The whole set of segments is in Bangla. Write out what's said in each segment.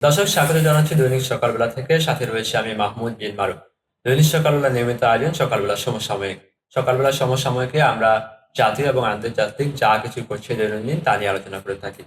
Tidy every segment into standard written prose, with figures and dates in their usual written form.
দর্শক, স্বাগত জানাচ্ছি দৈনিক সকালবেলা থেকে। সাথে রয়েছে আমি মাহমুদ বিন মারুফ। দৈনিক সকালবেলা নিয়মিত আয়োজন সকালবেলা সমসাময়িক। সকালবেলা সমসাময়িকে আমরা জাতীয় এবং আন্তর্জাতিক যা কিছু করছে দৈনন্দিন তা নিয়ে আলোচনা করে থাকি।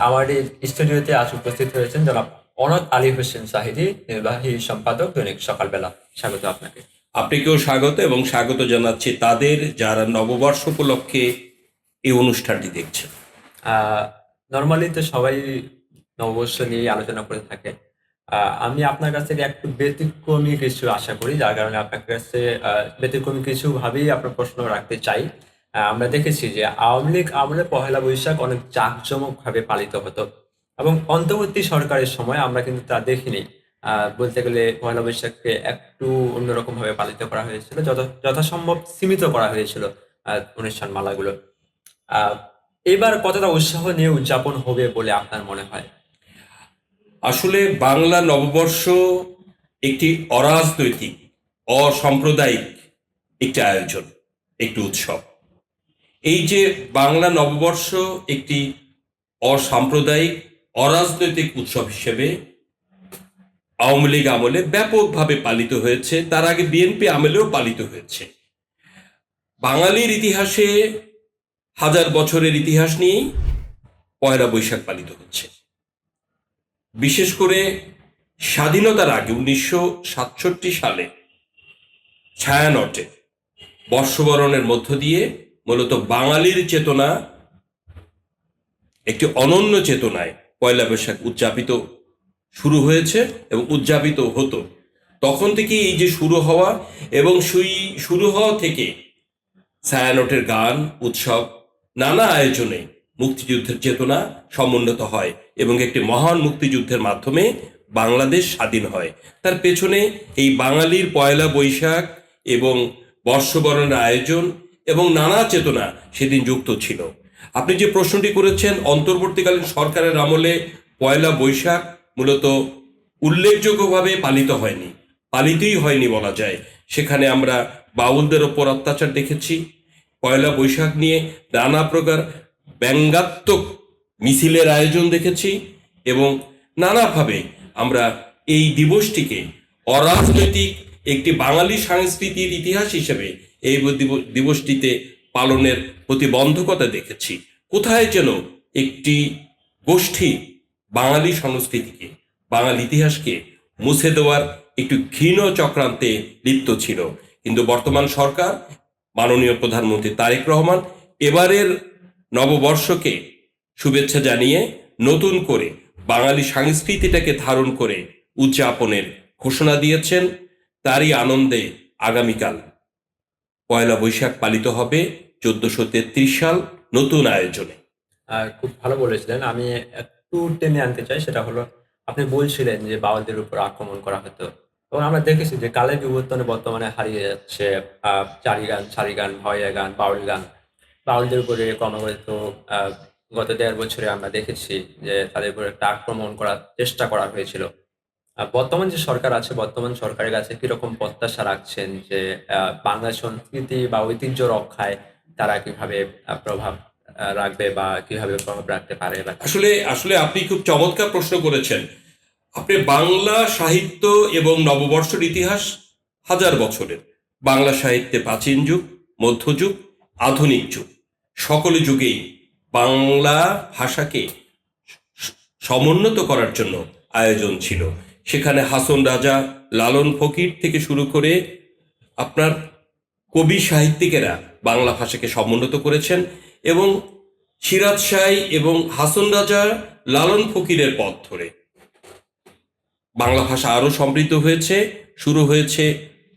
আমার এই স্টুডিওতে আজ উপস্থিত হয়েছেন জনাব অনদ আলী হোসেন সাহিদী, নির্বাহী সম্পাদক দৈনিক সকালবেলা। স্বাগত আপনাকে। আপনাকেও স্বাগত এবং স্বাগত জানাচ্ছি তাদের যারা নববর্ষ উপলক্ষে এই অনুষ্ঠানটি দেখছেন। নর্মালি তো সবাই নববর্ষ নিয়ে আলোচনা করে থাকে। আমি আপনার কাছ থেকে একটু ব্যতিক্রমী কিছু আশা করি, যার কারণে আপনার কাছে ব্যতিক্রমী কিছু ভাবেই আপনার প্রশ্ন রাখতে চাই। আমরা দেখেছি যে আওয়ামী লীগ আমলে পহেলা বৈশাখ অনেক জাঁকজমক ভাবে পালিত হতো, এবং অন্তর্বর্তী সরকারের সময় আমরা কিন্তু তা দেখিনি। বলতে গেলে পহেলা বৈশাখকে একটু অন্যরকম ভাবে পালিত করা হয়েছিল, যথাসম্ভব সীমিত করা হয়েছিল অনুষ্ঠান মালাগুলো। আহ এবার কতটা উৎসাহ নিয়ে উদযাপন হবে বলে আপনার মনে হয়? আসলে বাংলা নববর্ষ একটি অরাজনৈতিক, অসাম্প্রদায়িক একটি আয়োজন, একটি উৎসব। এই যে বাংলা নববর্ষ একটি অসাম্প্রদায়িক, অরাজনৈতিক উৎসব হিসেবে আওয়ামী লীগ আমলে ব্যাপকভাবে পালিত হয়েছে, তার আগে বিএনপি আমলেও পালিত হয়েছে। বাঙালির ইতিহাসে হাজার বছরের ইতিহাস নিয়েই পয়লা বৈশাখ পালিত হচ্ছে। বিশেষ করে স্বাধীনতার আগে 1967 সালে ছায়ানটে বর্ষবরণের মধ্য দিয়ে মূলত বাঙালির চেতনা একটি অনন্য চেতনায় পয়লা বৈশাখ উদযাপিত শুরু হয়েছে এবং উদযাপিত হতো। তখন থেকে এই যে শুরু হওয়া, এবং সেই শুরু হওয়া থেকে ছায়ানটের গান, উৎসব, নানা আয়োজনে মুক্তিযুদ্ধের চেতনা সমুন্নত হয় এবং একটি মহান মুক্তিযুদ্ধের মাধ্যমে বাংলাদেশ স্বাধীন হয়। তার পেছনে এই বাঙালির পয়লা বৈশাখ এবং বর্ষবরণের আয়োজন এবং নানা চেতনা সেদিন যুক্ত ছিল। আপনি যে প্রশ্নটি করেছেন, অন্তর্বর্তীকালীন সরকারের আমলে পয়লা বৈশাখ মূলত উল্লেখযোগ্যভাবে পালিত হয়নি, পালিতই হয়নি বলা যায়। সেখানে আমরা বাউলদের ওপর অত্যাচার দেখেছি, পয়লা বৈশাখ নিয়ে নানা প্রকার ব্যঙ্গাত্মক মিছিলের আয়োজন দেখেছি, এবং নানাভাবে আমরা এই দিবসটিকে অরাজনৈতিক একটি বাঙালি সংস্কৃতির ইতিহাস হিসেবে এই দিবসটিতে পালনের প্রতিবন্ধকতা দেখেছি। কোথায় যেন একটি গোষ্ঠী বাঙালি সংস্কৃতিকে, বাঙালি ইতিহাসকে মুছে দেওয়ার একটু ঘৃণ চক্রান্তে লিপ্ত ছিল। কিন্তু বর্তমান সরকার, মাননীয় প্রধানমন্ত্রী তারেক রহমান এবারের নববর্ষকে শুভেচ্ছা জানিয়ে নতুন করে বাঙালি সংস্কৃতিটাকে ধারণ করে উদযাপনের ঘোষণা দিয়েছেন। তারই আনন্দে আগামীকাল পয়লা বৈশাখ পালিত হবে 1433 সাল নতুন আয়োজনে। খুব ভালো বলেছিলেন। আমি একটু টেনে আনতে চাই, সেটা হলো আপনি বলছিলেন যে বাউলদের উপর আক্রমণ করা হতো, এবং আমরা দেখেছি যে কালের বিবর্তনে বর্তমানে হারিয়ে যাচ্ছে চারি গান, ছাড়ি গান, ভাওয়াইয়া গান, বাউল গান। বাউলদের উপরে ক্রমাগত গত 1.5 বছরে আমরা দেখেছি যে তাদের উপরে একটা আক্রমণ করার চেষ্টা করা হয়েছিল। বর্তমান যে সরকার আছে, বর্তমান সরকারের কাছে কিরকম প্রত্যাশা রাখছেন যে বাংলা সংস্কৃতি বা ঐতিহ্য রক্ষায় তারা কিভাবে প্রভাব রাখবে বা কিভাবে প্রভাব রাখতে পারে? বা আসলে আসলে আপনি খুব চমৎকার প্রশ্ন করেছেন। আপনি বাংলা সাহিত্য এবং নববর্ষের ইতিহাস হাজার বছরের। বাংলা সাহিত্যে প্রাচীন যুগ, মধ্যযুগ, আধুনিক যুগ, সকল যুগেই বাংলা ভাষাকে সমুন্নত করার জন্য আয়োজন ছিল। সেখানে হাসন রাজা, লালন ফকির থেকে শুরু করে আপনার কবি সাহিত্যিকেরা বাংলা ভাষাকে সমুন্নত করেছেন, এবং সিরাজ শাহ এবং হাসন রাজা, লালন ফকিরের পথ ধরে বাংলা ভাষা আরো সমৃদ্ধ হয়েছে। শুরু হয়েছে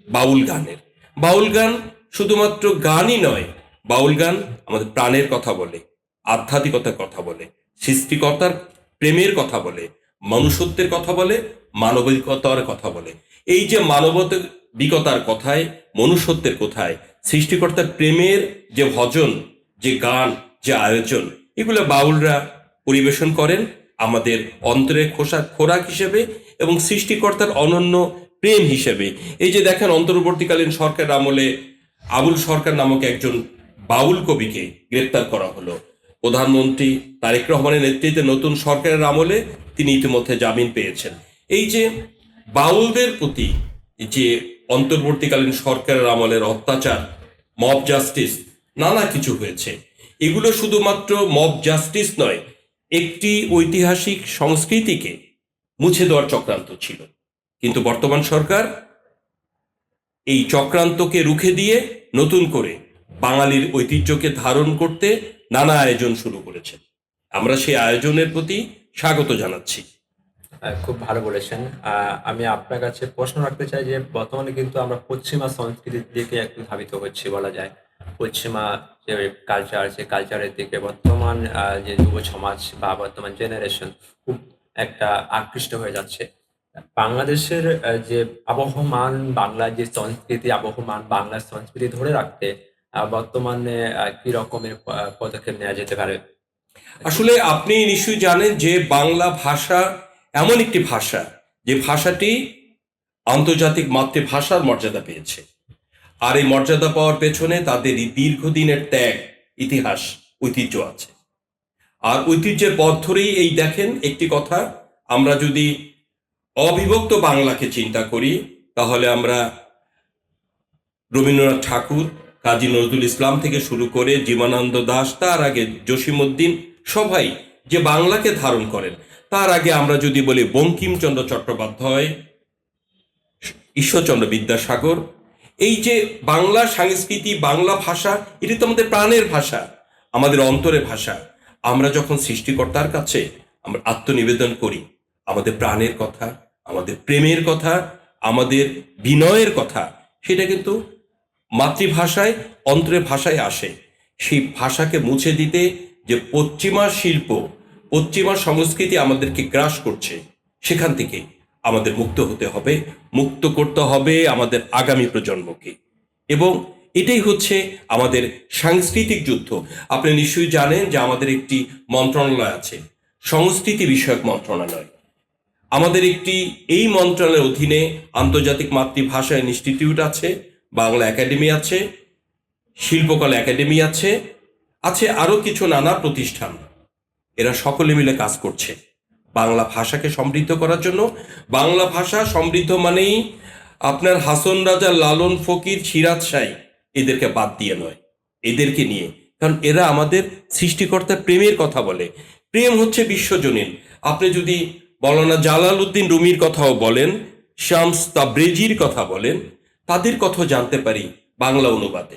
বাউল গানের। বাউল গান শুধুমাত্র গানই নয়, বাউল গান আমাদের প্রাণের কথা বলে, আধ্যাত্মিকতার কথা বলে, সৃষ্টিকর্তার প্রেমের কথা বলে, মনুষ্যত্বের কথা বলে, মানবিকতার কথা বলে। এই যে মানবিকতার কথায়, মনুষ্যত্বের কোথায়, সৃষ্টিকর্তার প্রেমের যে ভজন, যে গান, যে আয়োজন, এগুলো বাউলরা পরিবেশন করেন আমাদের অন্তরের খোরাক হিসেবে এবং সৃষ্টিকর্তার অনন্য প্রেম হিসেবে। এই যে দেখেন, অন্তর্বর্তীকালীন সরকার আমলে আবুল সরকার নামক একজন বাউল কবিকে গ্রেপ্তার করা হলো। প্রধানমন্ত্রী তারেক রহমানের নেতৃত্বে নতুন সরকারের আমলে তিনি ইতিমধ্যে জামিন পেয়েছেন। এই যে বাউলদের প্রতি যে অন্তর্বর্তীকালীন সরকারের আমলের অত্যাচার, মব জাস্টিস, নানা কিছু হয়েছে, এগুলো শুধুমাত্র মব জাস্টিস নয়, একটি ঐতিহাসিক সংস্কৃতিকে মুছে দেওয়ার চক্রান্ত ছিল। কিন্তু বর্তমান সরকার এই চক্রান্তকে রুখে দিয়ে নতুন করে বাঙালির ঐতিহ্যকে ধারণ করতে নানা আয়োজন শুরু করেছে। আমরা সেই আয়োজনের প্রতি স্বাগত জানাচ্ছি। খুব ভালো বলেছেন। আমি আপনার কাছে প্রশ্ন রাখতে চাই যে বর্তমানে কিন্তু আমরা পশ্চিমা সংস্কৃতির দিকে একটু ধাবিত হচ্ছি বলা যায়। পশ্চিমা যে কালচার, সে কালচারের দিকে বর্তমান যে যুব সমাজ বা বর্তমান জেনারেশন খুব একটা আকৃষ্ট হয়ে যাচ্ছে। বাংলাদেশের যে আবহমান বাংলার যে সংস্কৃতি, আবহমান বাংলার সংস্কৃতি ধরে রাখতে বর্তমানে কি রকমের পদক্ষেপ নেওয়া যেতে পারে? আসলে আপনি নিশ্চয়ই জানেন যে বাংলা ভাষা এমন একটি ভাষা যে ভাষাটি আন্তর্জাতিক মাতৃভাষার মর্যাদা পেয়েছে। আর এই মর্যাদা পাওয়ার পেছনে তাদের এই দীর্ঘদিনের ত্যাগ, ইতিহাস, ঐতিহ্য আছে। আর ঐতিহ্যের পথ ধরেই এই দেখেন একটি কথা, আমরা যদি অবিভক্ত বাংলাকে চিন্তা করি তাহলে আমরা রবীন্দ্রনাথ ঠাকুর, কাজী নজরুল ইসলাম থেকে শুরু করে জীবনানন্দ দাশ, তার আগে জসীমউদ্দিন, সবাই যে বাংলাকে ধারণ করেন। তার আগে আমরা যদি বলি বঙ্কিমচন্দ্র চট্টোপাধ্যায়, ঈশ্বরচন্দ্র বিদ্যাসাগর, এই যে বাংলা সংস্কৃতি, বাংলা ভাষা, এটি তো আমাদের প্রাণের ভাষা, আমাদের অন্তরের ভাষা। আমরা যখন সৃষ্টিকর্তার কাছে আমরা আত্মনিবেদন করি, আমাদের প্রাণের কথা, আমাদের প্রেমের কথা, আমাদের বিনয়ের কথা, সেটা কিন্তু মাতৃভাষায়, অন্তরের ভাষায় আসে। সেই ভাষাকে মুছে দিতে যে পশ্চিমা শিল্প, পশ্চিমা সংস্কৃতি আমাদেরকে গ্রাস করছে, সেখান থেকে আমাদের মুক্ত হতে হবে, মুক্ত করতে হবে আমাদের আগামী প্রজন্মকে। এবং এটাই হচ্ছে আমাদের সাংস্কৃতিক যুদ্ধ। আপনি নিশ্চয়ই জানেন যে আমাদের একটি মন্ত্রণালয় আছে, সংস্কৃতি বিষয়ক মন্ত্রণালয়। আমাদের একটি এই মন্ত্রণালয়ের অধীনে আন্তর্জাতিক মাতৃভাষা ইনস্টিটিউট আছে, বাংলা একাডেমি আছে, শিল্পকলা একাডেমি আছে, আছে আরও কিছু নানা প্রতিষ্ঠান। এরা সকলে মিলে কাজ করছে বাংলা ভাষাকে সমৃদ্ধ করার জন্য। বাংলা ভাষা সমৃদ্ধ মানেই আপনার হাসন রাজা, লালন ফকির, সিরাজ শাহ, এদেরকে বাদ দিয়ে নয়, এদেরকে নিয়ে। কারণ এরা আমাদের সৃষ্টিকর্তার প্রেমের কথা বলে। প্রেম হচ্ছে বিশ্বজনীন। আপনি যদি মওলানা জালালউদ্দিন রুমির কথাও বলেন, শামস তাবরেজির কথা বলেন, তাদের কথা জানতে পারি বাংলা অনুবাদে।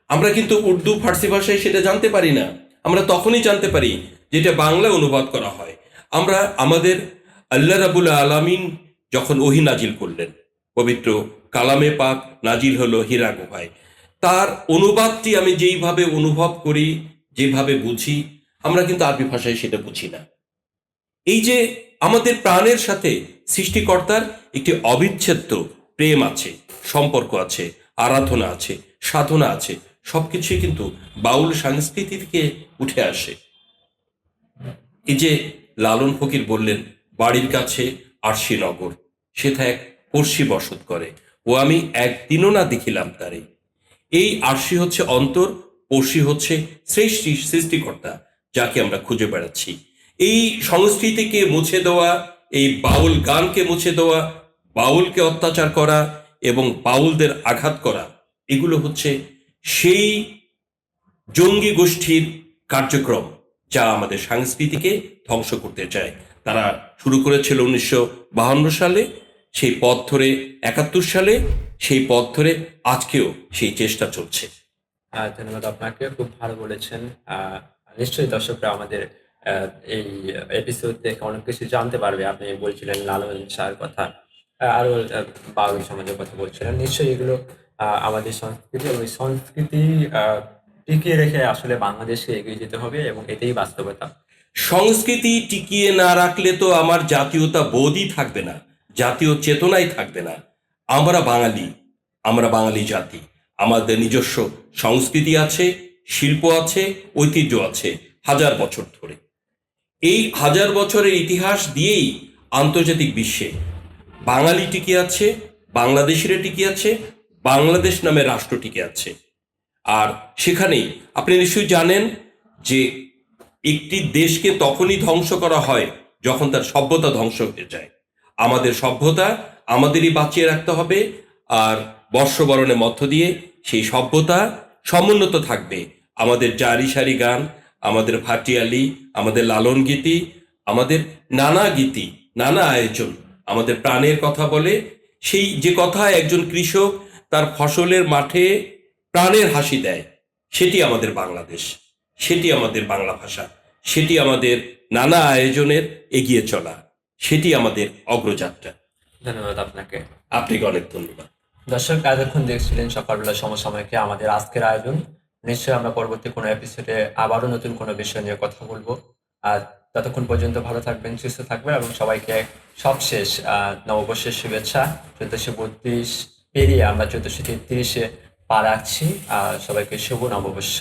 আমরা কিন্তু উর্দু, ফার্সি ভাষায় সেটা জানতে পারি না। আমরা তখনই জানতে পারি যেটা বাংলা অনুবাদ করা হয়। আমরা আমাদের আল্লাহ রাব্বুল আলামিন যখন ওহী নাজিল করলেন, পবিত্র কালামে পাক নাজিল হলো হীরা গুহায়, তার অনুবাদটি আমি যেইভাবে অনুভব করি, যেভাবে বুঝি, আমরা কিন্তু আরবি ভাষায় সেটা বুঝি না। এই যে আমাদের প্রাণের সাথে সৃষ্টিকর্তার একটি অবিচ্ছেদ্য প্রেম আছে, সম্পর্ক আছে, আরাধনা আছে, সাধনা আছে, সবকিছুই কিন্তু বাউল সংস্কৃতি থেকে উঠে আসে। এই যে লালন ফকির বললেন, বাড়ির কাছে আরশিনগর, সেথা এক পড়শি বসত করে, ও আমি একদিনও না দেখিলাম তারে। এই আরশি হচ্ছে অন্তর, পড়শি হচ্ছে সৃষ্টিকর্তা, যাকে আমরা খুঁজে বেড়াচ্ছি। এই সংস্কৃতিকে মুছে দেওয়া, এই বাউল গানকে মুছে দেওয়া, বাউলকে অত্যাচার করা এবং বাউলদের আঘাত করা, এগুলো হচ্ছে সেই জঙ্গি গোষ্ঠীর কার্যক্রম যা আমাদের সংস্কৃতিকে ধ্বংস করতে চায়। তারা শুরু করেছিল 1952 সালে, সেই পথ ধরে 71 সালে, সেই পথ ধরে আজকেও সেই চেষ্টা চলছে। ধন্যবাদ আপনাকে, খুব ভালো বলেছেন। নিশ্চয়ই দর্শকরা আমাদের এই এপিসোড থেকে অনেক কিছু জানতে পারবে। আপনি বলছিলেন লালন শাহর কথা, আরো বাউল সমাজের কথা বলছিলেন। নিশ্চয়ই এগুলো আমাদের সংস্কৃতি, এবং এই সংস্কৃতি টিকিয়ে রেখে আসলে বাংলাদেশে এগিয়ে যেতে হবে, এবং এটাই বাস্তবতা। সংস্কৃতি টিকিয়ে না রাখলে তো আমার জাতীয়তা বোধই থাকবে না, জাতীয় চেতনাই থাকবে না। আমরা বাঙালি, আমরা বাঙালি জাতি, আমাদের নিজস্ব সংস্কৃতি আছে, শিল্প আছে, ঐতিহ্য আছে হাজার বছর ধরে। এই হাজার বছরের ইতিহাস দিয়েই আন্তর্জাতিক বিশ্বে বাঙালি টিকে আছে, বাংলাদেশিরা টিকে আছে, বাংলাদেশ নামে রাষ্ট্র টিকে আছে। আর সেখানেই আপনি নিশ্চয়ই জানেন যে একটি দেশকে তখনই ধ্বংস করা হয় যখন তার সভ্যতা ধ্বংস হয়ে যায়। আমাদের সভ্যতা আমাদেরই বাঁচিয়ে রাখতে হবে, আর বর্ষবরণের মধ্য দিয়ে সেই সভ্যতা সমুন্নত থাকবে। আমাদের জারি সারি গান, আমাদের ভাটিয়ালি, আমাদের লালন গীতি, আমাদের নানা গীতি, নানা আয়োজন আমাদের প্রাণের কথা বলে। সেই যে কথা একজন কৃষক তার ফসলের মাঠে প্রাণের হাসি দেয়, সেটি আমাদের বাংলাদেশ, সেটি আমাদের বাংলা ভাষা, সেটি আমাদের নানা আয়োজনের এগিয়ে চলা, সেটি আমাদের অগ্রযাত্রা। ধন্যবাদ আপনাকে। আপনাকে অনেক ধন্যবাদ। দর্শক, এতক্ষণ দেখছিলেন সকালবেলা সমসাময়িকে আমাদের আজকের আয়োজন। নিশ্চয়ই আমরা পরবর্তী কোনো এপিসোডে আবারও নতুন কোনো বিষয় নিয়ে কথা বলবো। আর ততক্ষণ পর্যন্ত ভালো থাকবেন, সুস্থ থাকবেন, এবং সবাইকে সবশেষ নববর্ষের শুভেচ্ছা। 1432 পেরিয়ে আমরা 1433-এ পা রাখছি। সবাইকে শুভ নববর্ষ।